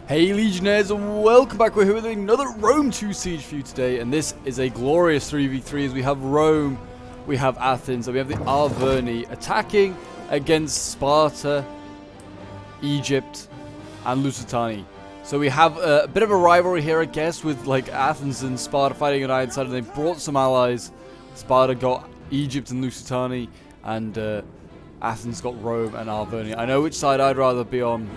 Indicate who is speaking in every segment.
Speaker 1: Hey Legionnaires, and welcome back. We're here with another Rome 2 siege for you today, and this is a glorious 3v3 as we have Rome, we have Athens, and we have the Arverni attacking against Sparta, Egypt, and Lusitani. So we have a bit of a rivalry here, I guess, with like Athens and Sparta fighting on either side, and they brought some allies. Sparta got Egypt and Lusitani, and Athens got Rome and Arverni. I know which side I'd rather be on,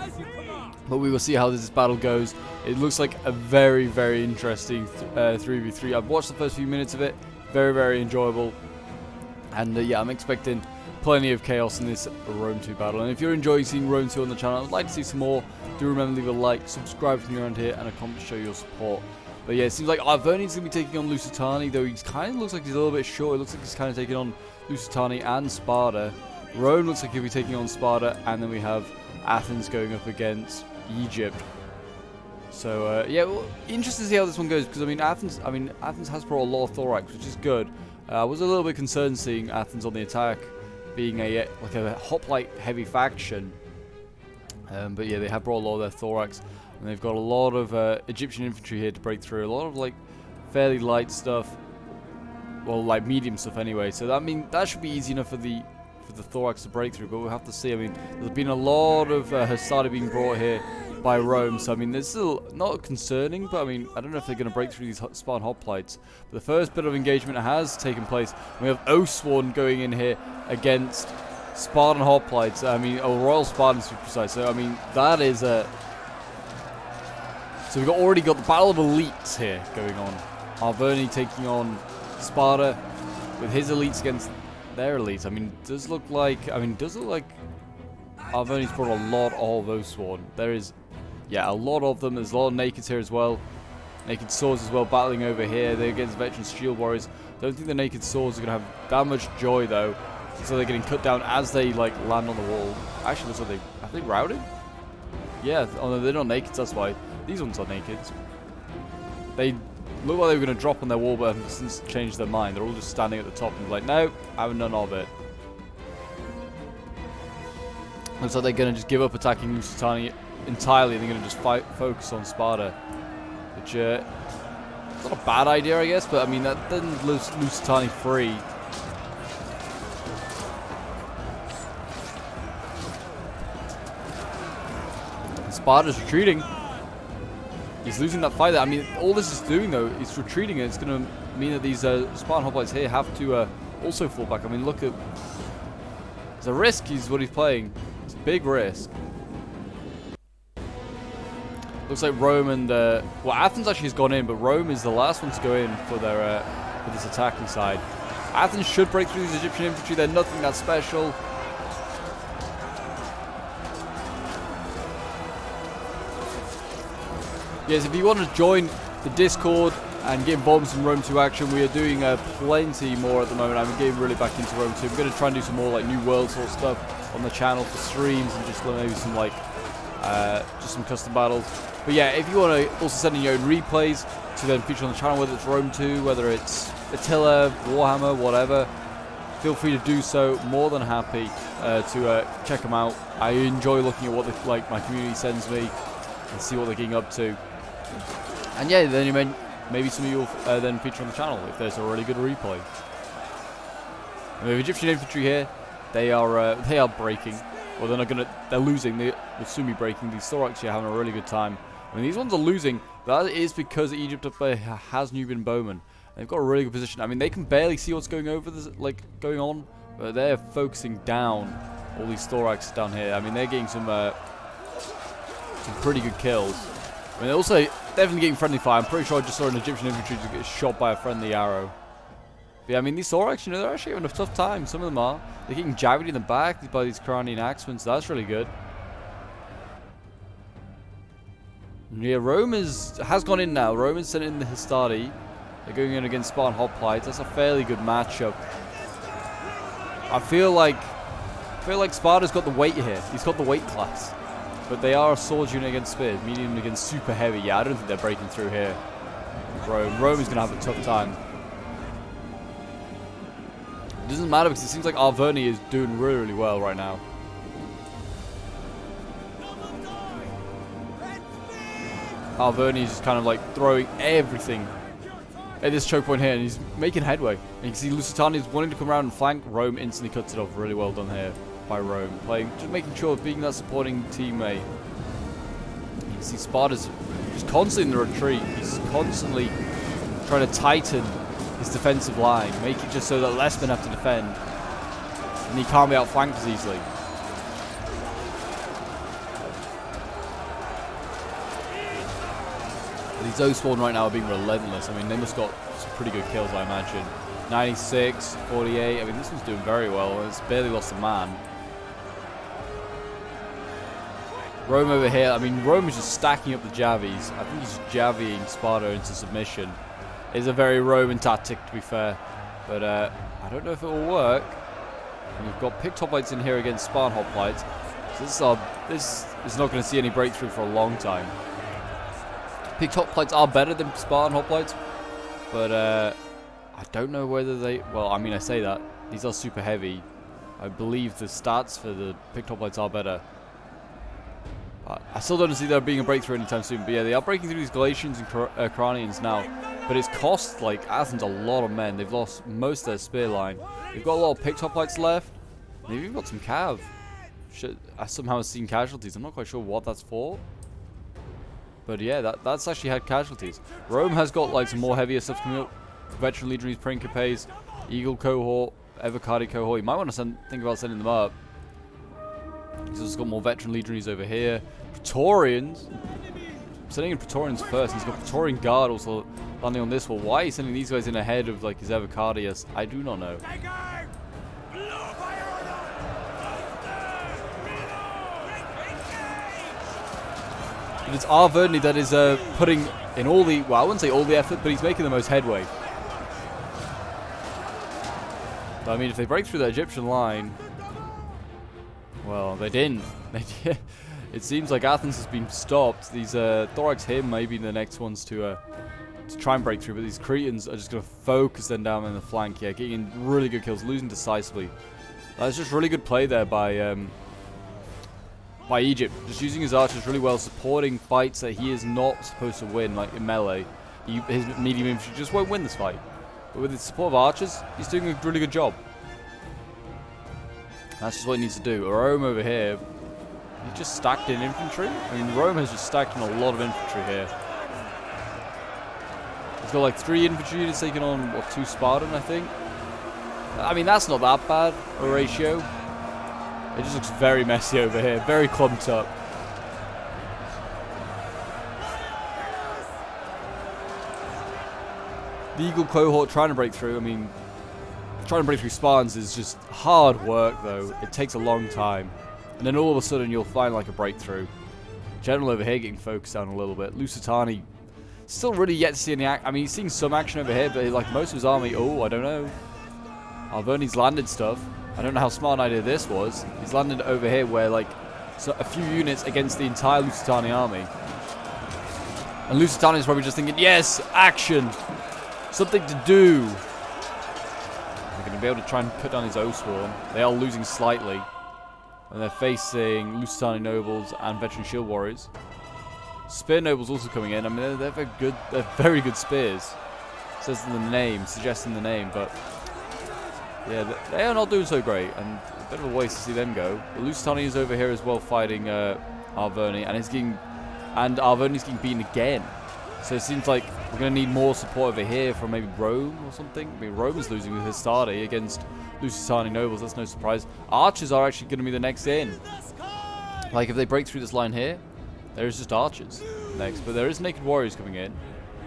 Speaker 1: but we will see how this battle goes. It looks like a very, very interesting 3v3. I've watched the first few minutes of it. Very, very enjoyable. And yeah, I'm expecting plenty of chaos in this Rome 2 battle. And if you're enjoying seeing Rome 2 on the channel, I'd like to see some more. Do remember to leave a like, subscribe if you're around here, and a comment to show your support. But yeah, it seems like Arverni's going to be taking on Lusitani, though he kind of looks like he's a little bit short. It looks like he's kind of taking on Lusitani and Sparta. Rome looks like he'll be taking on Sparta, and then we have Athens going up against Egypt. So yeah, well, interesting to see how this one goes, because I mean Athens has brought a lot of thorax, which is good. I was a little bit concerned seeing Athens on the attack, being a hoplite heavy faction. But yeah, they have brought a lot of their thorax, and they've got a lot of Egyptian infantry here to break through. A lot of like fairly light stuff, well, like medium stuff anyway. So that should be easy enough for the thorax to break through, but we'll have to see. I mean, there's been a lot of Hastati being brought here by Rome, so I mean, this is still not concerning, but I mean, I don't know if they're going to break through these Spartan hoplites. But the first bit of engagement has taken place. We have Oathsworn going in here against Spartan hoplites. I mean, Royal Spartans to be precise. So I mean, that is a. So we've already got the Battle of Elites here going on. Arverni taking on Sparta with his elites against their elites. I mean, does look like Arverni's brought a lot of Oathsworn. There is, yeah, a lot of them. There's a lot of Nakeds here as well. Naked Swords as well, battling over here. They're against Veteran Shield Warriors. Don't think the Naked Swords are going to have that much joy, though. So they're getting cut down as they, like, land on the wall. Actually, looks like have they routed? Yeah, oh no, they're not Nakeds, that's why. These ones are Nakeds. They look like they were going to drop on their wall, but have since changed their mind. They're all just standing at the top and like, no, I have none of it. Looks like they're going to just give up attacking Lusitani entirely. They're going to just focus on Sparta, which is not a bad idea, I guess. But I mean, that doesn't leave Lusitani free. And Sparta's retreating. He's losing that fight there. I mean, all this is doing, though, is retreating, and it's going to mean that these Spartan hoplites here have to also fall back. I mean, look at... It's a risk, is what he's playing. It's a big risk. Looks like Rome and... well, Athens actually has gone in, but Rome is the last one to go in for their for this attacking side. Athens should break through these Egyptian infantry. They're nothing that special. Yes, if you want to join the Discord and get involved in some Rome 2 action, we are doing plenty more at the moment. I'm getting really back into Rome 2. We're going to try and do some more like New World sort of stuff on the channel for streams and just maybe some like just some custom battles. But yeah, if you want to also send in your own replays to then feature on the channel, whether it's Rome 2, whether it's Attila, Warhammer, whatever, feel free to do so. More than happy to check them out. I enjoy looking at what my community sends me and see what they're getting up to. And yeah, then maybe some of you will then feature on the channel if there's a really good replay. And we have Egyptian infantry here. They are breaking. Well, they're losing. They will soon be breaking. These thorax here are having a really good time. I mean, these ones are losing. But that is because Egypt up there has Nubian bowmen. They've got a really good position. I mean, they can barely see what's going going on, but they're focusing down all these thorax down here. I mean, they're getting some pretty good kills. I mean, they're also definitely getting friendly fire. I'm pretty sure I just saw an Egyptian infantry just get shot by a friendly arrow. But yeah, I mean, these thorax, you know, they're actually having a tough time. Some of them are. They're getting jabbed in the back by these Quranian axemen, so that's really good. Yeah, Rome has gone in now. Rome has sent in the Hastati. They're going in against Spartan hoplites. That's a fairly good matchup. I feel like Sparta's got the weight here. He's got the weight class. But they are a sword unit against spears, medium against super heavy. Yeah, I don't think they're breaking through here. Rome is going to have a tough time. It doesn't matter because it seems like Arverni is doing really, really well right now. Arverni is just kind of like throwing everything at this choke point here, and he's making headway. And you can see Lusitania is wanting to come around and flank. Rome instantly cuts it off. Really well done here by Rome. Just making sure of being that supporting teammate. You can see Sparta's just constantly in the retreat. He's constantly trying to tighten his defensive line, make it just so that less men have to defend. And he can't be outflanked as easily. These O-Spawn right now are being relentless. I mean, they must have got some pretty good kills, I imagine. 96, 48. I mean, this one's doing very well. It's barely lost a man. Rome over here. I mean, Rome is just stacking up the Javies. I think he's Javying Sparta into submission. It's a very Roman tactic, to be fair. But I don't know if it will work. And we've got picked hoplites in here against Spartan hoplites. So this is not going to see any breakthrough for a long time. Picked hoplites are better than Spartan hoplites, but I don't know whether they... Well, I mean, I say that. These are super heavy. I believe the stats for the picked hoplites are better. I still don't see there being a breakthrough anytime soon, but yeah, they are breaking through these Galatians and Cranians now. But it's cost, like, Athens a lot of men. They've lost most of their spear line. They've got a lot of picked hoplites left. They've even got some cav. I somehow have seen casualties. I'm not quite sure what that's for. But yeah, that's actually had casualties. Rome has got like some more heavier stuff coming up. Veteran legionaries, Principes, Eagle cohort, Evercardi cohort. You might want to think about sending them up. He's also got more veteran legionaries over here. Praetorians. Sending in Praetorians first. He's got Praetorian guard also landing on this wall. Why are you sending these guys in ahead of like his Evercardius? I do not know. But it's Arverni that is putting in all the, well, I wouldn't say all the effort, but he's making the most headway. I mean, if they break through the Egyptian line, well, they didn't. It seems like Athens has been stopped. These Thorax here may be the next ones to try and break through, but these Cretans are just going to focus them down in the flank here, getting really good kills, losing decisively. That's just really good play there by Egypt, just using his archers really well, supporting fights that he is not supposed to win, like in melee. His medium infantry just won't win this fight. But with the support of archers, he's doing a really good job. That's just what he needs to do. Rome over here, he's just stacked in infantry. I mean, Rome has just stacked in a lot of infantry here. He's got like 3 infantry units taking on, what, 2 Spartan, I think? I mean, that's not that bad, a ratio. It just looks very messy over here, very clumped up. The Eagle cohort trying to break through. I mean, trying to break through Spartans is just hard work, though. It takes a long time. And then all of a sudden, you'll find like a breakthrough. General over here getting focused down a little bit. Lusitani still really yet to see any I mean, he's seeing some action over here, but like most of his army, oh, I don't know. Arverni's landed stuff. I don't know how smart an idea this was. He's landed over here where, like, so a few units against the entire Lusitani army. And Lusitani is probably just thinking, yes, action! Something to do! They're going to be able to try and put down his O-Swarm. They are losing slightly. And they're facing Lusitani nobles and veteran shield warriors. Spear nobles also coming in. I mean, they're very good. They're very good spears. It says in the name, suggesting the name, but yeah, they are not doing so great, and a bit of a waste to see them go. The Lusitani is over here as well, fighting Arverni, and Arverni's getting beaten again. So it seems like we're going to need more support over here from maybe Rome or something. I mean, Rome is losing with Hastati against Lusitani nobles. That's no surprise. Archers are actually going to be the next in. Like, if they break through this line here, there's just archers next. But there is naked warriors coming in.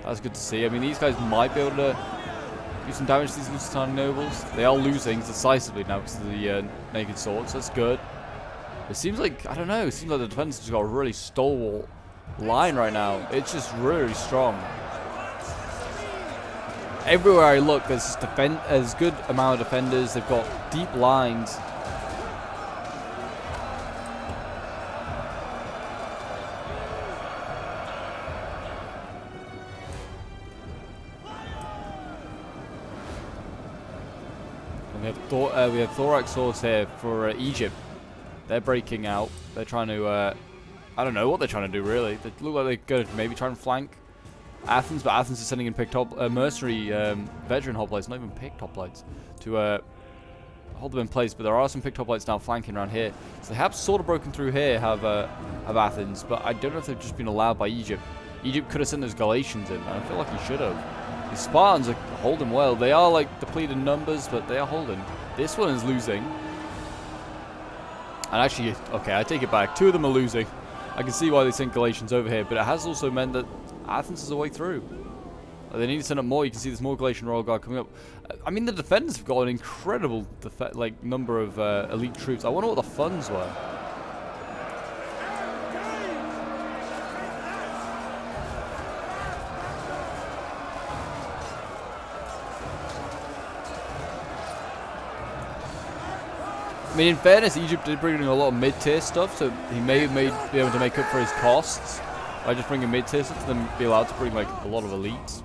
Speaker 1: That's good to see. I mean, these guys might be able to do some damage to these Lusitani nobles. They are losing decisively now because of the naked swords. That's good. It seems like, I don't know, it seems like the defense has got a really stalwart line right now. It's just really strong. Everywhere I look, there's just good amount of defenders. They've got deep lines. We have thorax swords here for Egypt. They're breaking out. They're trying to I don't know what they're trying to do, really. They look like they're going to maybe try and flank Athens, but Athens is sending in picked mercenary veteran hoplites, not even picked hoplites, to hold them in place. But there are some picked hoplites now flanking around here. So they have sort of broken through here, have Athens, but I don't know if they've just been allowed by Egypt. Egypt could have sent those Galatians in, and I feel like he should have. The Spartans are holding well. They are like depleted in numbers, but they are holding. This one is losing. And actually, okay, I take it back. 2 of them are losing. I can see why they sent Galatians over here, but it has also meant that Athens is a way through. They need to send up more. You can see there's more Galatian Royal Guard coming up. I mean, the defenders have got an incredible number of elite troops. I wonder what the funds were. I mean, in fairness, Egypt did bring in a lot of mid-tier stuff, so he may be able to make up for his costs by just bringing mid-tier stuff to then be allowed to bring like a lot of elites.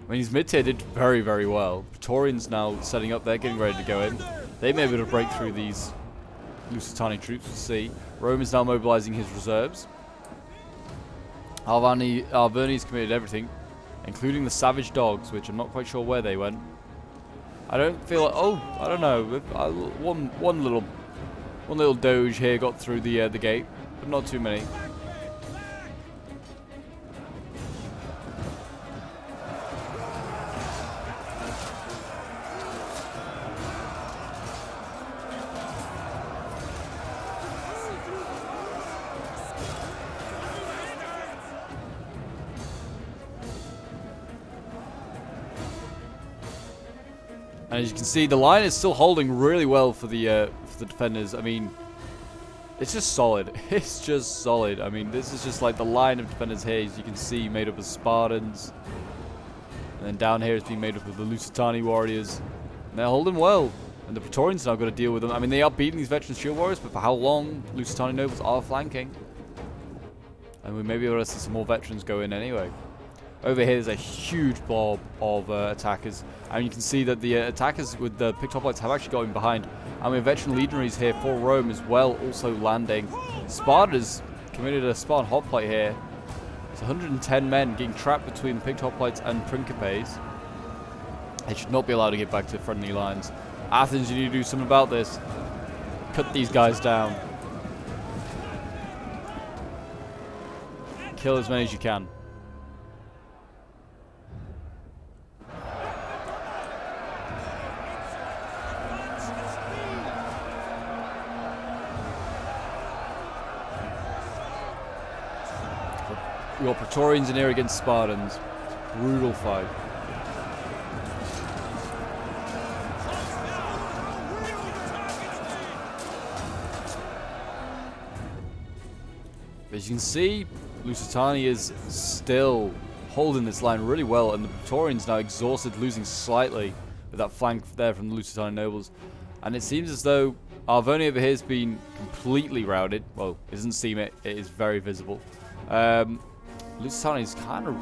Speaker 1: I mean, his mid-tier did very, very well. Praetorians now setting up, they're getting ready to go in. They may be able to break through these Lusitani troops, we'll see. Rome is now mobilizing his reserves. Arverni's committed everything, including the savage dogs, which I'm not quite sure where they went. I don't feel like, oh, I don't know. One little doge here got through the gate, but not too many. And as you can see, the line is still holding really well for the defenders. I mean, it's just solid. It's just solid. I mean, this is just like the line of defenders here, as you can see, made up of Spartans. And then down here it's being made up of the Lusitani warriors. And they're holding well. And the Praetorians now got to deal with them. I mean, they are beating these veteran shield warriors, but for how long Lusitani nobles are flanking? And we may be able to see some more veterans go in anyway. Over here, there's a huge blob of attackers, and you can see that the attackers with the picked hoplites have actually got in behind. And we have veteran legionaries here for Rome as well, also landing. Sparta's committed a Spartan hoplite here. It's 110 men getting trapped between picked hoplites and principes. They should not be allowed to get back to friendly lines. Athens, you need to do something about this. Cut these guys down. Kill as many as you can. We got Praetorians in here against Spartans. Brutal fight. As you can see, Lusitania is still holding this line really well, and the Praetorians now exhausted, losing slightly with that flank there from the Lusitanian nobles. And it seems as though Arverni over here has been completely routed. Well, it doesn't seem it. It is very visible. Lusitania's kind of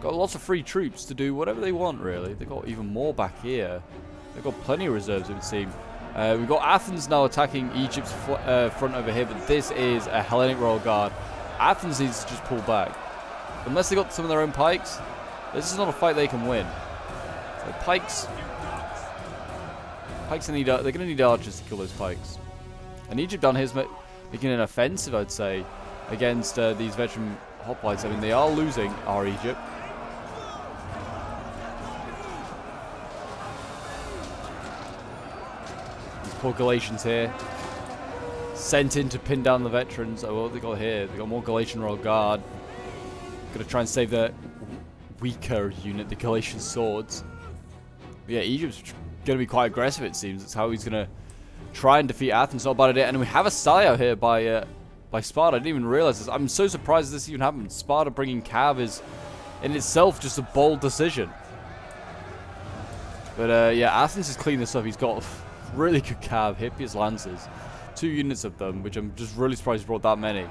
Speaker 1: got lots of free troops to do whatever they want, really. They've got even more back here. They've got plenty of reserves, it would seem. We've got Athens now attacking Egypt's front over here, but this is a Hellenic Royal Guard. Athens needs to just pull back. Unless they got some of their own pikes, this is not a fight they can win. So pikes they're going to need archers to kill those pikes. And Egypt down here is making an offensive, I'd say, against these veteran hoplites. I mean, they are losing, our Egypt. These poor Galatians here, sent in to pin down the veterans. Oh, what have they got here? They got more Galatian Royal Guard. Got to try and save their weaker unit, the Galatian swords. But yeah, Egypt's going to be quite aggressive, it seems. That's how he's going to try and defeat Athens. Not a bad idea. And we have a sally out here by Sparta. I didn't even realize this. I'm so surprised this even happened. Sparta bringing Cav is in itself just a bold decision. But yeah, Athens has cleaned this up. He's got really good Cav, Hippias Lancers. 2 units of them, which I'm just really surprised he brought that many.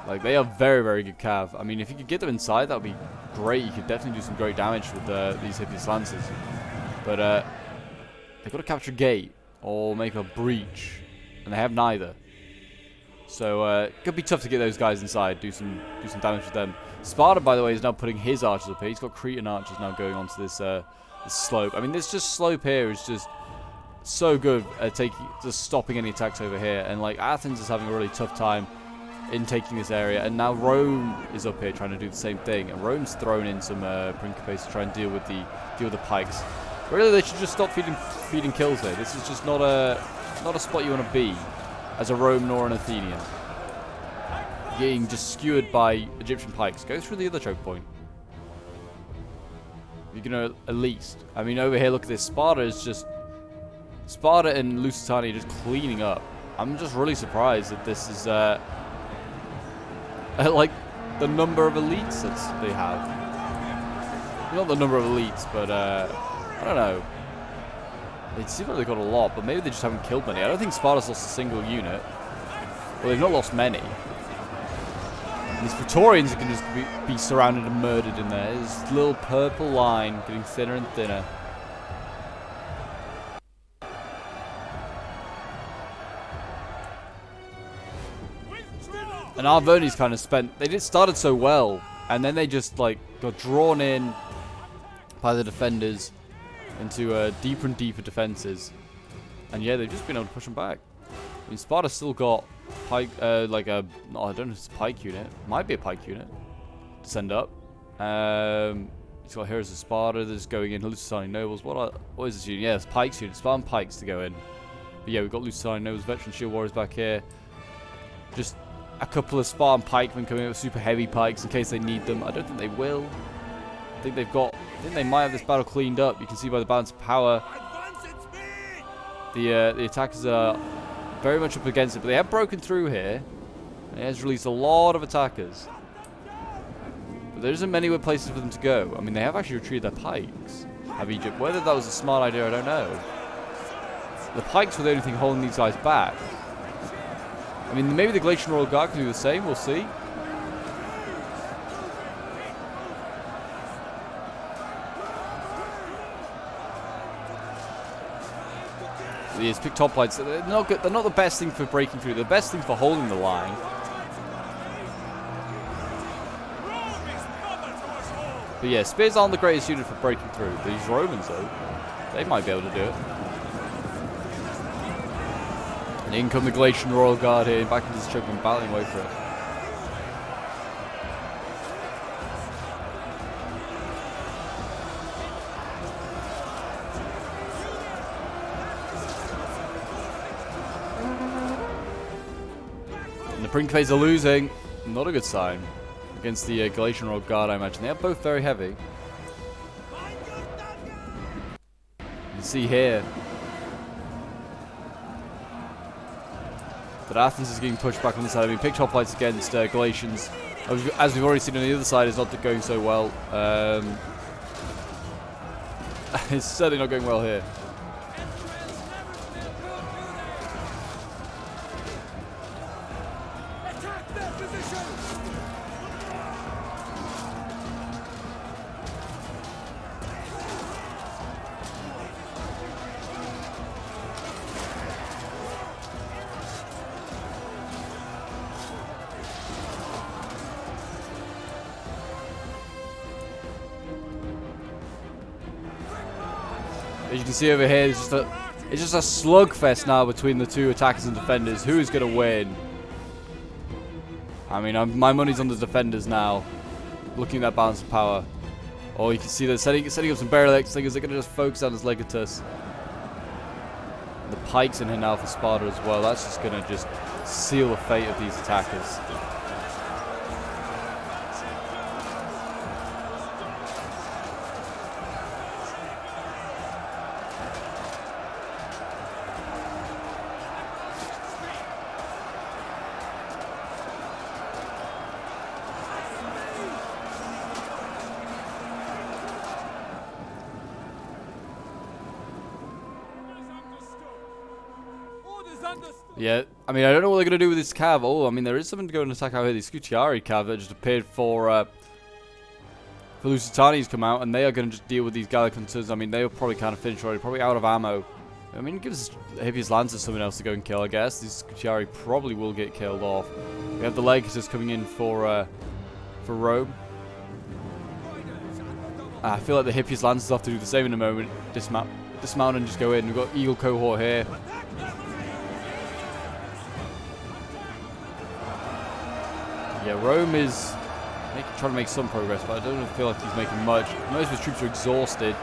Speaker 1: Like, they are very, very good Cav. I mean, if you could get them inside, that would be great. You could definitely do some great damage with these Hippias Lancers. But They've got to capture a gate or make a breach, and they have neither. So it could be tough to get those guys inside, do some damage with them. Sparta, by the way, is now putting his archers up here. He's got Cretan archers now going onto this slope. I mean, this slope here is just so good at just stopping any attacks over here. And like Athens is having a really tough time in taking this area, and now Rome is up here trying to do the same thing. And Rome's thrown in some Principes to try and deal with the pikes. Really, they should just stop feeding kills there. This is just not a spot you want to be as a Rome nor an Athenian. Getting just skewered by Egyptian pikes. Go through the other choke point. You're gonna at least. I mean, over here, look at this. Sparta and Lusitania just cleaning up. I'm just really surprised that this is like the number of elites that they have. Not the number of elites, but I don't know. It seems like they've got a lot, but maybe they just haven't killed many. I don't think Sparta's lost a single unit. Well, they've not lost many. These Praetorians can just be surrounded and murdered in there. This little purple line getting thinner and thinner. And Arverni's kind of spent... They started so well, and then they just like got drawn in by the defenders into deeper and deeper defenses. And yeah, they've just been able to push them back. I mean, Sparta's still got pike, like a... No, I don't know if it's a pike unit. Might be a pike unit to send up. He's got Heroes of Sparta that's going in. Lusitanian Nobles. What is this unit? Yeah, it's pikes unit. Spartan pikes to go in. But yeah, we've got Lusitanian Nobles, Veteran Shield Warriors back here. Just a couple of Spartan pikemen coming in with super heavy pikes in case they need them. I don't think they will. I think they might have this battle cleaned up. You can see by the balance of power. The attackers are very much up against it, but they have broken through here. And it has released a lot of attackers. But there isn't many places for them to go. I mean, they have actually retreated their pikes of Egypt. Whether that was a smart idea, I don't know. The pikes were the only thing holding these guys back. I mean, maybe the Galatian Royal Guard can do the same. We'll see. These picked hoplites, they're not good. They're not the best thing for breaking through. They're the best thing for holding the line. But yeah, spears aren't the greatest unit for breaking through. These Romans, though, they might be able to do it. And in come the Galatian Royal Guard here, back into this choke and battling away for it. And the Principes are losing. Not a good sign. Against the Galatian Royal Guard, I imagine. They are both very heavy. You can see here that Athens is getting pushed back on the side. I mean, picked hoplites against Galatians. As we've already seen on the other side, it's not going so well. It's certainly not going well here. As you can see over here, it's just a slugfest now between the two attackers and defenders. Who is going to win? I mean, my money's on the defenders now. Looking at that balance of power. Oh, you can see they're setting up some Barylex. They're going to just focus on this Legatus. The pikes in here now for Sparta as well. That's just going to just seal the fate of these attackers. Yeah, I mean, I don't know what they're going to do with this cav. Oh, I mean, there is something to go and attack out here. The Scutiari cav that just appeared for Lusitani's come out, and they are going to just deal with these Gallic hunters. I mean, they were probably kind of finished already, probably out of ammo. I mean, it gives Hippias Lancers something else to go and kill, I guess. These Scutiari probably will get killed off. We have the Legatus coming in for Rome. I feel like the Hippias Lancers have to do the same in a moment. Dismount and just go in. We've got Eagle Cohort here. Yeah, Rome is trying to make some progress, but I don't feel like he's making much. Most of his troops are exhausted.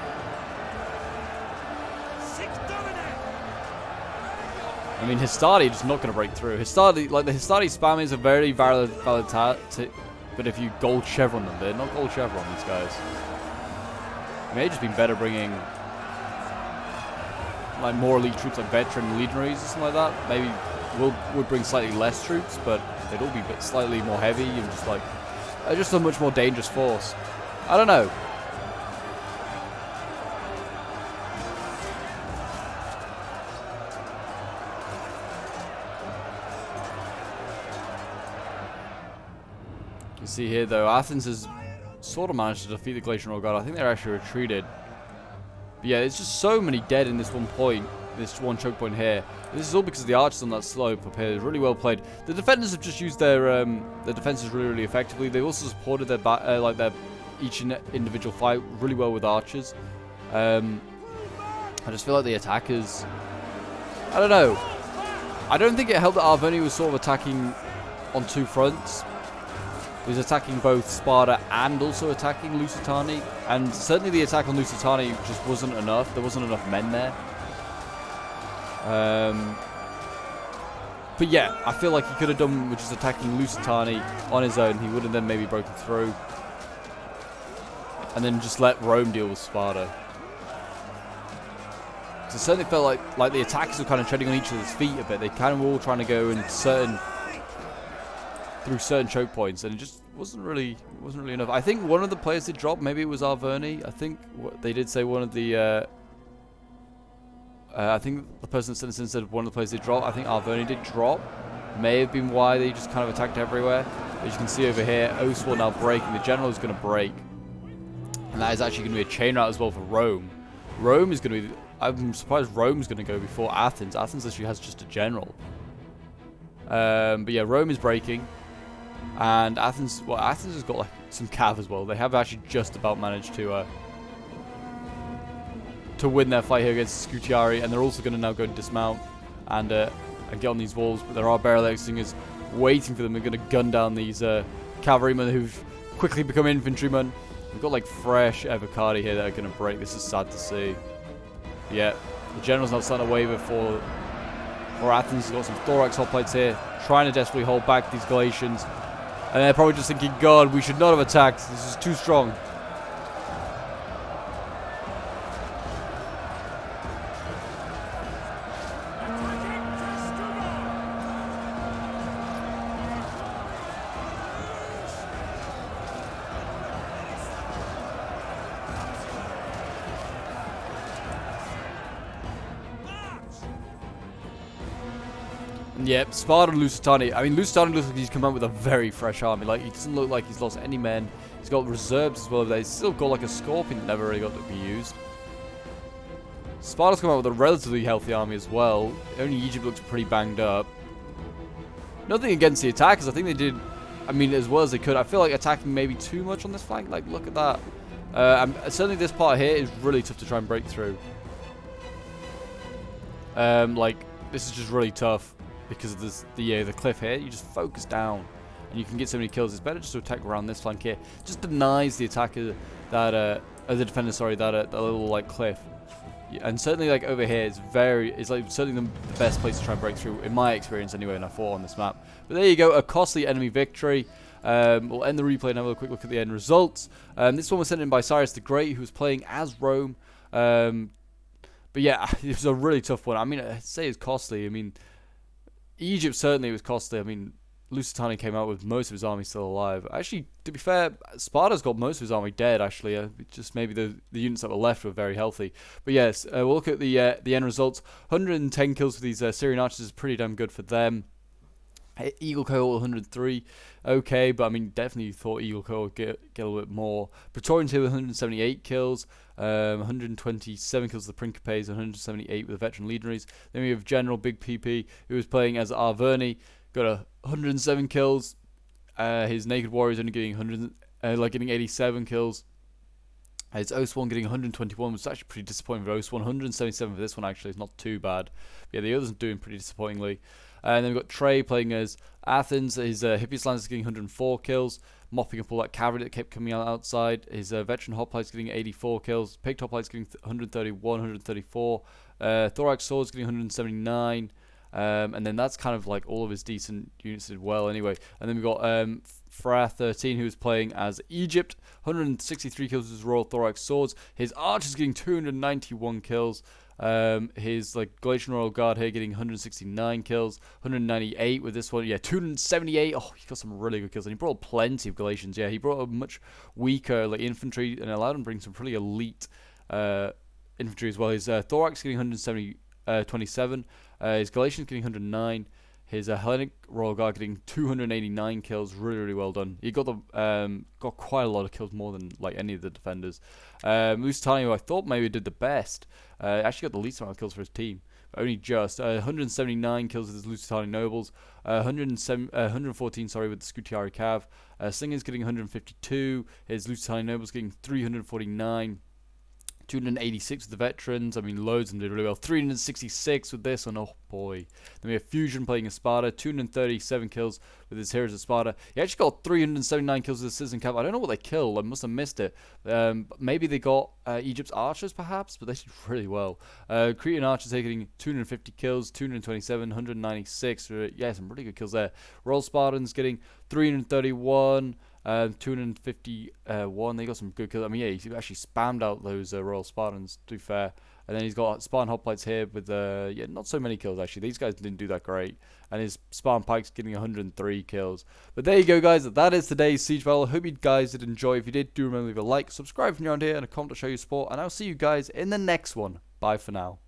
Speaker 1: I mean, Hastati just not going to break through. Hastati, like the Hastati spam is a very valid tactic, but if you gold chevron them, they're not gold chevron, these guys. It may have just been better bringing like more elite troops, like veteran legionaries or something like that. Maybe would bring slightly less troops, but they'd all be slightly more heavy and just like just a much more dangerous force. I don't know. You see here though, Athens has sort of managed to defeat the Glacial Royal Guard. I think they're actually retreated. But yeah, there's just so many dead in this one point, this one choke point here. This is all because of the archers on that slope up here. It's really well played. The defenders have just used their defenses really effectively. They also supported their each individual fight really well with archers. I just feel like the attackers, I don't know. I don't think it helped that Arverni was sort of attacking on two fronts. He was attacking both Sparta and also attacking Lusitani. And certainly the attack on Lusitani just wasn't enough. There wasn't enough men there. But yeah, I feel like he could have done with just attacking Lusitani on his own. He would have then maybe broken through. And then just let Rome deal with Sparta. Because it certainly felt like the attackers were kind of treading on each other's feet a bit. They kind of were all trying to go in through certain choke points, and it just wasn't really enough. I think one of the players did drop. Maybe it was Arverni. I think they did say one of the. I think the person that sent us in said one of the players did drop. I think Arverni did drop. May have been why they just kind of attacked everywhere. As you can see over here, Oswald now breaking. The general is going to break, and that is actually going to be a chain route as well for Rome. Rome is going to be. I'm surprised Rome's going to go before Athens. Athens actually has just a general. But yeah, Rome is breaking. And Athens has got like some cav as well. They have actually just about managed to win their fight here against Scutiari, and they're also going to now go and dismount and get on these walls. But there are barrel extingers waiting for them. They're going to gun down these cavalrymen who've quickly become infantrymen. We've got like fresh Evocati here that are going to break. This is sad to see. But yeah, the general's now starting to waver for Athens. He's got some thorax hoplites here, trying to desperately hold back these Galatians. And they're probably just thinking, God, we should not have attacked. This is too strong. Yep, Sparta and Lusitani. I mean, Lusitani looks like he's come out with a very fresh army. Like, he doesn't look like he's lost any men. He's got reserves as well. He's still got like a Scorpion that never really got to be used. Sparta's come out with a relatively healthy army as well. Only Egypt looks pretty banged up. Nothing against the attackers. I think they did, I mean, as well as they could. I feel like attacking maybe too much on this flank. Like, look at that. Certainly this part here is really tough to try and break through. Like, this is just really tough. Because of this, the cliff here, you just focus down and you can get so many kills. It's better just to attack around this flank here. Just denies the attacker that the defender, sorry, that little like cliff. And certainly like over here, it's like certainly the best place to try and break through in my experience anyway. And I fought on this map. But there you go, a costly enemy victory. We'll end the replay and have a quick look at the end results. This one was sent in by Cyrus the Great, who was playing as Rome. But yeah, it was a really tough one. I mean, I'd say it's costly. I mean, Egypt certainly was costly. I mean, Lusitani came out with most of his army still alive. Actually, to be fair, Sparta's got most of his army dead, actually. Just maybe the units that were left were very healthy. But yes, we'll look at the end results. 110 kills for these Syrian archers is pretty damn good for them. Eagle Cohort 103, okay, but I mean, definitely thought Eagle Cohort would get a little bit more. Praetorians here with 178 kills, 127 kills with the Principes, 178 with the veteran legionaries. Then we have General Big PP, who was playing as Arverni, got 107 kills. His Naked Warriors only getting getting 87 kills. His Oath-1 getting 121 was actually pretty disappointing for Oath-1. 177 for this one actually is not too bad. But yeah, the others are doing pretty disappointingly. And then we've got Trey playing as Athens. His Hippias Lancers getting 104 kills, mopping up all that cavalry that kept coming out outside. His veteran hoplites getting 84 kills. Picked hoplites getting 131, 134. Thorax Swords getting 179. And then that's kind of like all of his decent units did well anyway. And then we've got Fra 13, who's playing as Egypt. 163 kills with his Royal Thorax Swords. His archers getting 291 kills. His Galatian Royal Guard here getting 169 kills, 198 with this one. Yeah, 278. Oh, he got some really good kills, and he brought plenty of Galatians. Yeah, he brought a much weaker infantry and allowed him to bring some pretty elite infantry as well. His Thorax getting 127. His Galatians getting 109. His Hellenic Royal Guard getting 289 kills, really well done. He got got quite a lot of kills, more than any of the defenders. Lusitania, who I thought maybe did the best, actually got the least amount of kills for his team, but only just 179 kills with his Lusitania nobles, 114 with the Scutiari Cav. Slingers getting 152. His Lusitania nobles getting 349. 286 with the veterans. I mean, loads of them did really well. 366 with this one. Oh boy. Then we have Fusion playing as Sparta. 237 kills with his heroes of Sparta. He actually got 379 kills with the Citizen Cav. I don't know what they killed. I must have missed it. Maybe they got Egypt's archers, perhaps, but they did really well. Cretan archers here getting 250 kills, 227, 196. Yeah, some really good kills there. Royal Spartans getting 331. 251. They got some good kills. I mean, yeah, he actually spammed out those Royal Spartans, to be fair. And then he's got Spartan Hoplites here with not so many kills actually. These guys didn't do that great. And his Spartan Pikes getting 103 kills. But there you go, guys. That is today's siege battle. Hope you guys did enjoy. If you did, do remember to leave a like, subscribe if you're around here, and a comment to show your support. And I'll see you guys in the next one. Bye for now.